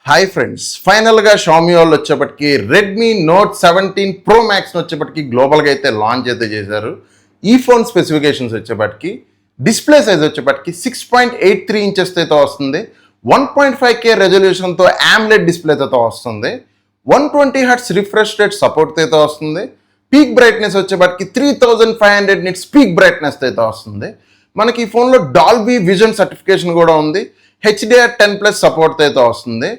Hi friends, ఫైనల్గా Xiaomi వాళ్ళు వచ్చేప్పటికి రెడ్మీ నోట్ 17 ప్రో మ్యాక్స్ని వచ్చేప్పటికి గ్లోబల్గా అయితే లాంచ్ అయితే చేశారు. ఈ ఫోన్ స్పెసిఫికేషన్స్ వచ్చేప్పటికి డిస్ప్లే సైజ్ వచ్చేప్పటికి 6.83 ఇంచెస్ అయితే వస్తుంది. 1.5K రెజల్యూషన్తో AMOLED డిస్ప్లేతో వస్తుంది. 120 హెర్ట్జ్ రిఫ్రెష్ రేట్ సపోర్ట్ అయితే వస్తుంది. పీక్ బ్రైట్నెస్ వచ్చేప్పటికి 3500 నిట్స్ పీక్ బ్రైట్నెస్ అయితే వస్తుంది. మనకి ఈ ఫోన్లో డాల్బీ విజన్ సర్టిఫికేషన్ కూడా ఉంది. HDR10+ సపోర్ట్ అయితే వస్తుంది.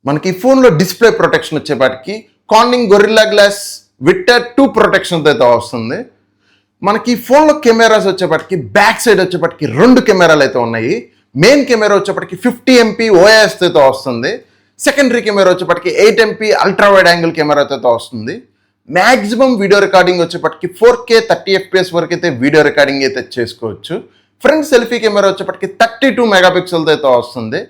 మనకి ఈ ఫోన్లో డిస్ప్లే ప్రొటెక్షన్ వచ్చేపాటికి Corning Gorilla glass Victor 2 protection అయితే వస్తుంది. మనకి ఈ ఫోన్లో కెమెరాస్ వచ్చేపాటికి బ్యాక్ సైడ్ వచ్చేపాటికి 2 కెమెరాలు అయితే ఉన్నాయి. మెయిన్ కెమెరా వచ్చేపాటికి 50 MP OIS అయితే వస్తుంది. సెకండరీ కెమెరా వచ్చేపాటికి 8 MP ultra wide angle camera అయితే వస్తుంది. మ్యాక్సిమం వీడియో రికార్డింగ్ వచ్చేపాటికి 4K 30 FPS వరకు అయితే వీడియో రికార్డింగ్ అయితే చేసుకోవచ్చు. ఫ్రంట్ సెల్ఫీ కెమెరా వచ్చేప్పటికి 32 మెగాపిక్సెల్తో అయితే వస్తుంది.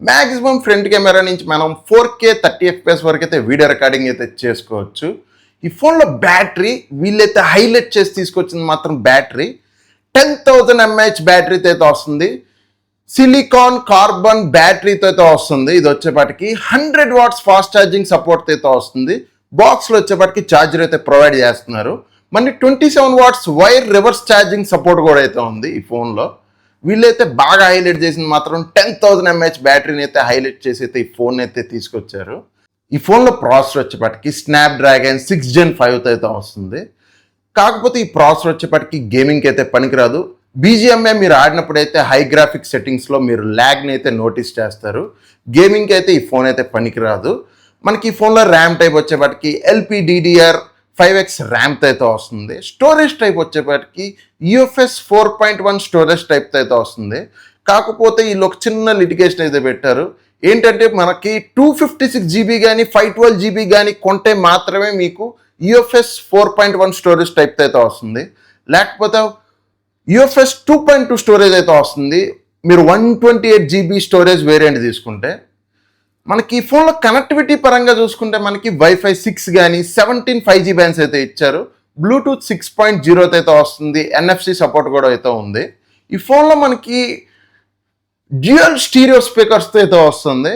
మ్యాక్సిమం ఫ్రంట్ కెమెరా నుంచి మనం 4K 30 FPS వరకు అయితే వీడియో రికార్డింగ్ అయితే చేసుకోవచ్చు. ఈ ఫోన్లో బ్యాటరీ వీళ్ళైతే హైలైట్ చేసి తీసుకొచ్చింది మాత్రం బ్యాటరీ 10,000 mAh బ్యాటరీతో అయితే వస్తుంది. సిలికాన్ కార్బన్ బ్యాటరీతో అయితే వస్తుంది. ఇది వచ్చేపాటికి 100 వాట్స్ ఫాస్ట్ ఛార్జింగ్ సపోర్ట్ అయితే వస్తుంది. బాక్స్లో వచ్చేపాటికి ఛార్జర్ అయితే ప్రొవైడ్ చేస్తున్నారు. మళ్ళీ 27 watts wire reverse charging support కూడా అయితే ఉంది ఈ ఫోన్లో. వీళ్ళైతే బాగా హైలైట్ చేసింది మాత్రం 10,000 mAh బ్యాటరీని అయితే హైలైట్ చేసి అయితే ఈ ఫోన్ అయితే తీసుకొచ్చారు. ఈ ఫోన్లో ప్రాసెసర్ వచ్చేప్పటికి స్నాప్డ్రాగన్ 6 Gen 5 అయితే వస్తుంది. కాకపోతే ఈ ప్రాసెసర్ వచ్చేప్పటికి గేమింగ్కి అయితే పనికిరాదు. BGMI మీరు ఆడినప్పుడు అయితే హై గ్రాఫిక్ సెట్టింగ్స్లో మీరు ల్యాగ్ని అయితే నోటీస్ చేస్తారు. గేమింగ్కి అయితే ఈ ఫోన్ అయితే పనికిరాదు. మనకి ఈ ఫోన్లో ర్యామ్ టైప్ వచ్చేప్పటికి LPDDR5X ర్యామ్తో అయితే వస్తుంది. స్టోరేజ్ టైప్ వచ్చేప్పటికి UFS 4.1 స్టోరేజ్ టైప్తో అయితే వస్తుంది. కాకపోతే వీళ్ళు ఒక చిన్న లిటిగేషన్ అయితే పెట్టారు. ఏంటంటే మనకి 256 GB కానీ 512 GB కానీ కొంటే మాత్రమే మీకు UFS 4.1 స్టోరేజ్ టైప్తో అయితే వస్తుంది. లేకపోతే UFS 2.2 స్టోరేజ్ అయితే వస్తుంది మీరు 128 GB స్టోరేజ్ వేరియంట్ తీసుకుంటే. మనకి ఈ ఫోన్లో కనెక్టివిటీ పరంగా చూసుకుంటే మనకి వైఫై 6 కానీ 17 5G బ్యాండ్స్ అయితే ఇచ్చారు. బ్లూటూత్ 6.0 అయితే వస్తుంది. NFC సపోర్ట్ కూడా అయితే ఉంది. ఈ ఫోన్లో మనకి డ్యూయల్ స్టీరియో స్పీకర్స్తో అయితే వస్తుంది.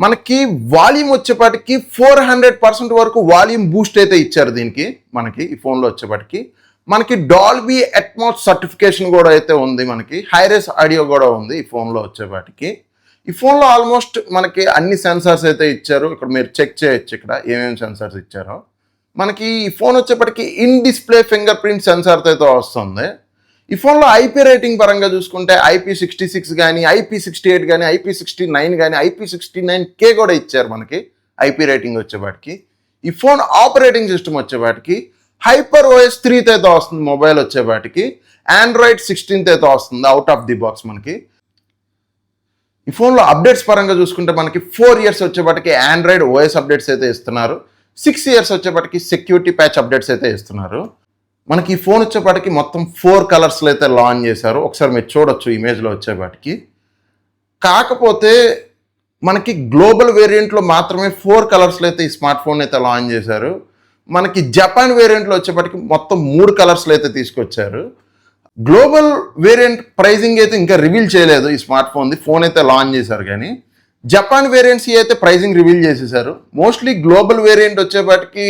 మనకి వాల్యూమ్ వచ్చేపాటికి 400% వరకు వాల్యూమ్ బూస్ట్ అయితే ఇచ్చారు దీనికి. మనకి ఈ ఫోన్లో వచ్చేపాటికి మనకి డాల్బీ అట్మాస్ సర్టిఫికేషన్ కూడా అయితే ఉంది. మనకి హైరేస్ ఆడియో కూడా ఉంది ఈ ఫోన్లో వచ్చేపాటికి. ఈ ఫోన్లో ఆల్మోస్ట్ మనకి అన్ని సెన్సార్స్ అయితే ఇచ్చారు. ఇక్కడ మీరు చెక్ చేయొచ్చు ఇక్కడ ఏమేమి సెన్సార్స్ ఇచ్చారో. మనకి ఈ ఫోన్ వచ్చేప్పటికి ఇన్ డిస్ప్లే ఫింగర్ ప్రింట్ సెన్సార్తో అయితే వస్తుంది. ఈ ఫోన్లో IP రేటింగ్ పరంగా చూసుకుంటే IP66 కానీ IP68 కానీ IP69 కానీ IP69K కూడా ఇచ్చారు మనకి IP రేటింగ్ వచ్చేపాటికి. ఈ ఫోన్ ఆపరేటింగ్ సిస్టమ్ వచ్చేపాటికి HyperOS 3 అయితే వస్తుంది. మొబైల్ వచ్చేపాటికి Android 16 అయితే వస్తుంది అవుట్ ఆఫ్ ది బాక్స్. మనకి ఈ ఫోన్లో అప్డేట్స్ పరంగా చూసుకుంటే మనకి 4 ఇయర్స్ వచ్చేపాటికి ఆండ్రాయిడ్ OS అప్డేట్స్ అయితే ఇస్తున్నారు. 6 ఇయర్స్ వచ్చేపాటికి సెక్యూరిటీ ప్యాచ్ అప్డేట్స్ అయితే ఇస్తున్నారు. మనకి ఈ ఫోన్ వచ్చేపాటికి మొత్తం 4 కలర్స్లో అయితే లాంచ్ చేశారు. ఒకసారి మీరు చూడొచ్చు ఇమేజ్లో వచ్చేపాటికి. కాకపోతే మనకి గ్లోబల్ వేరియంట్లో మాత్రమే 4 కలర్స్లో అయితే ఈ స్మార్ట్ ఫోన్ అయితే లాంచ్ చేశారు. మనకి జపాన్ వేరియంట్లో వచ్చేపాటికి మొత్తం 3 కలర్స్లో అయితే తీసుకొచ్చారు. గ్లోబల్ వేరియంట్ ప్రైజింగ్ అయితే ఇంకా రివీల్ చేయలేదు ఈ స్మార్ట్ ఫోన్ది. ఫోన్ అయితే లాంచ్ చేశారు కానీ జపాన్ వేరియంట్స్ అయితే ప్రైజింగ్ రివీల్ చేసేసారు. మోస్ట్లీ గ్లోబల్ వేరియంట్ వచ్చేపాటికి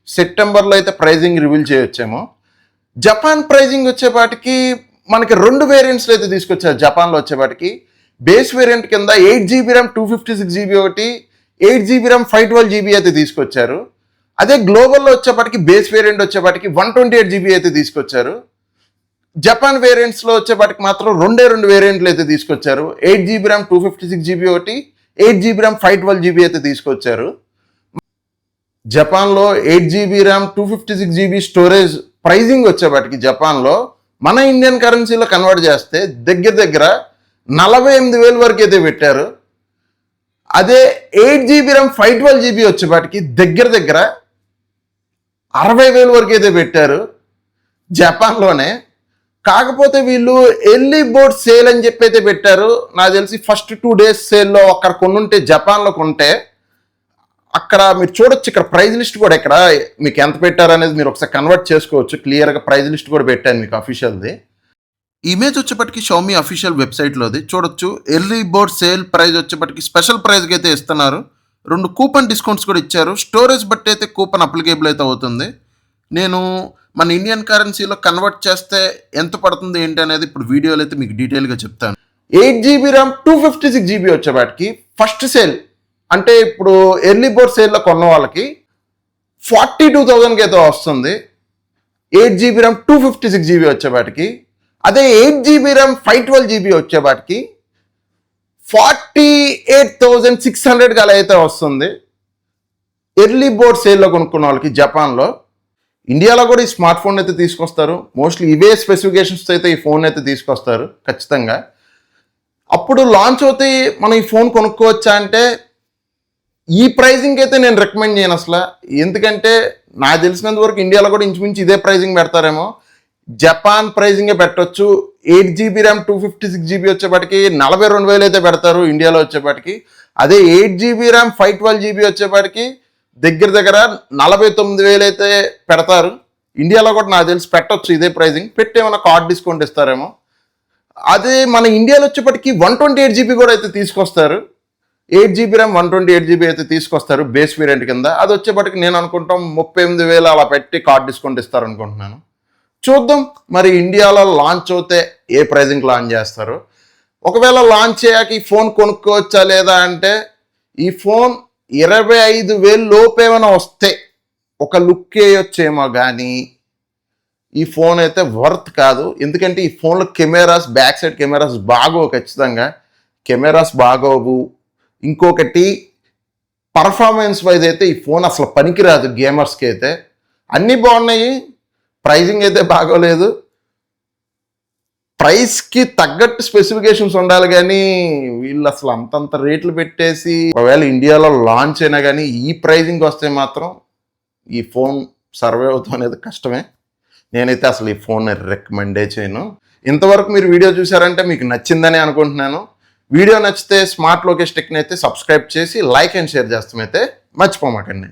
సెప్టెంబర్లో అయితే ప్రైజింగ్ రివీల్ చేయొచ్చేమో. జపాన్ ప్రైజింగ్ వచ్చేపాటికి మనకి 2 వేరియంట్స్లో అయితే తీసుకొచ్చారు. జపాన్లో వచ్చేపాటికి బేస్ వేరియంట్ కింద 8GB RAM 256 GB ఒకటి, 8GB RAM 512 GB అయితే తీసుకొచ్చారు. అదే గ్లోబల్లో వచ్చేపాటికి బేస్ వేరియంట్ వచ్చేపాటికి 128 GB అయితే తీసుకొచ్చారు. జపాన్ వేరియంట్స్లో వచ్చేపాటికి మాత్రం 2 వేరియంట్లు అయితే తీసుకొచ్చారు. 8GB RAM 256 GB ఒకటి, 8GB RAM 512 GB అయితే తీసుకొచ్చారు. జపాన్లో 8GB RAM 256 GB storage pricing వచ్చేపాటికి జపాన్లో మన ఇండియన్ కరెన్సీలో కన్వర్ట్ చేస్తే దగ్గర 48,000 వరకు అయితే పెట్టారు. అదే 8GB RAM 512 GB వచ్చేపాటికి దగ్గర 60,000 వరకు అయితే పెట్టారు జపాన్లోనే. కాకపోతే వీళ్ళు ఎర్లీ బోర్డ్ సేల్ అని చెప్పి అయితే పెట్టారు. నాకు తెలిసి ఫస్ట్ 2 days సేల్లో అక్కడ కొనుంటే జపాన్లో కొంటే అక్కడ మీరు చూడొచ్చు. ఇక్కడ ప్రైజ్ లిస్ట్ కూడా ఇక్కడ మీకు ఎంత పెట్టారు అనేది మీరు ఒకసారి కన్వర్ట్ చేసుకోవచ్చు. క్లియర్గా ప్రైజ్ లిస్ట్ కూడా పెట్టాను మీకు అఫీషియల్ది. ఇమేజ్ వచ్చేప్పటికి షామీ అఫీషియల్ వెబ్సైట్లోది చూడొచ్చు. ఎర్లీ బర్డ్ సేల్ ప్రైస్ వచ్చేప్పటికి స్పెషల్ ప్రైస్కి అయితే ఇస్తున్నారు. 2 కూపన్ డిస్కౌంట్స్ కూడా ఇచ్చారు. స్టోరేజ్ బట్టి అయితే కూపన్ అప్లికేబుల్ అయితే అవుతుంది. నేను మన ఇండియన్ కరెన్సీలో కన్వర్ట్ చేస్తే ఎంత పడుతుంది ఏంటి అనేది ఇప్పుడు వీడియోలో అయితే మీకు డీటెయిల్గా చెప్తాను. 8GB ర్యామ్ 256GB వచ్చేపాటికి ఫస్ట్ సేల్ అంటే ఇప్పుడు ఎర్లీ బర్డ్ సేల్లో కొన్న వాళ్ళకి 42,000కి అయితే వస్తుంది. 8GB ర్యామ్ 256GB వచ్చేపాటికి. అదే 8GB ర్యామ్ 512GB వచ్చేపాటికి 48,600 అలా అయితే వస్తుంది. ఎర్లీ బోర్డ్ సేల్లో కొనుక్కున్న వాళ్ళకి జపాన్లో. ఇండియాలో కూడా ఈ స్మార్ట్ ఫోన్ అయితే తీసుకొస్తారు. మోస్ట్లీ ఇవే స్పెసిఫికేషన్స్ అయితే ఈ ఫోన్ అయితే తీసుకొస్తారు ఖచ్చితంగా. అప్పుడు లాంచ్ అవుతే మనం ఈ ఫోన్ కొనుక్కోవచ్చా అంటే ఈ ప్రైజింగ్ అయితే నేను రికమెండ్ చేయను అసలు. ఎందుకంటే నాకు తెలిసినంత వరకు ఇండియాలో కూడా ఇంచుమించు ఇదే ప్రైజింగ్ పెడతారేమో. జపాన్ ప్రైజింగే పెట్టొచ్చు. 8GB ర్యామ్ 256GB వచ్చేపాటికి 42,000 అయితే పెడతారు ఇండియాలో వచ్చేపాటికి. అదే 8GB ర్యామ్ 512GB వచ్చేపాటికి దగ్గర 49,000 అయితే పెడతారు. ఇండియాలో కూడా నాకు తెలిసి పెట్టొచ్చు ఇదే ప్రైజింగ్. పెట్టి ఏమైనా కార్డ్ డిస్కౌంట్ ఇస్తారేమో. అదే మన ఇండియాలో వచ్చేప్పటికి 128GB కూడా అయితే తీసుకొస్తారు. 8GB ర్యామ్ 128GB అయితే తీసుకొస్తారు బేస్ వేరియంట్ కింద. అది వచ్చేప్పటికి నేను అనుకుంటాం 38,000 అలా పెట్టి కార్డ్ డిస్కౌంట్ ఇస్తారు అనుకుంటున్నాను. చూద్దాం మరి ఇండియాలో లాంచ్ అవుతే ఏ ప్రైజింగ్ లాంచ్ చేస్తారు. ఒకవేళ లాంచ్ అయ్యాక ఈ ఫోన్ కొనుక్కోవచ్చా లేదా అంటే ఈ ఫోన్ 25,000 లోపు ఏమైనా వస్తే ఒక లుక్ వేయొచ్చేమో కానీ ఈ ఫోన్ అయితే వర్త్ కాదు. ఎందుకంటే ఈ ఫోన్లో కెమెరాస్ బ్యాక్ సైడ్ కెమెరాస్ బాగోవు, ఖచ్చితంగా కెమెరాస్ బాగోవు. ఇంకొకటి పర్ఫార్మెన్స్ వైజ్ అయితే ఈ ఫోన్ అసలు పనికిరాదు గేమర్స్కి అయితే. అన్నీ బాగున్నాయి, ప్రైజింగ్ అయితే బాగోలేదు. ప్రైస్కి తగ్గట్టు స్పెసిఫికేషన్స్ ఉండాలి కానీ వీళ్ళు అసలు అంతంత రేట్లు పెట్టేసి ఒకవేళ ఇండియాలో లాంచ్ అయినా కానీ ఈ ప్రైజింగ్ వస్తే మాత్రం ఈ ఫోన్ సర్వే అవుతాం అనేది కష్టమే. నేనైతే అసలు ఈ ఫోన్ రికమెండే చేయను. ఇంతవరకు మీరు వీడియో చూసారంటే మీకు నచ్చిందని అనుకుంటున్నాను. వీడియో నచ్చితే స్మార్ట్ లోకేష్ టెక్ని అయితే సబ్స్క్రైబ్ చేసి లైక్ అండ్ షేర్ చేస్తామైతే మర్చిపోమాకండి.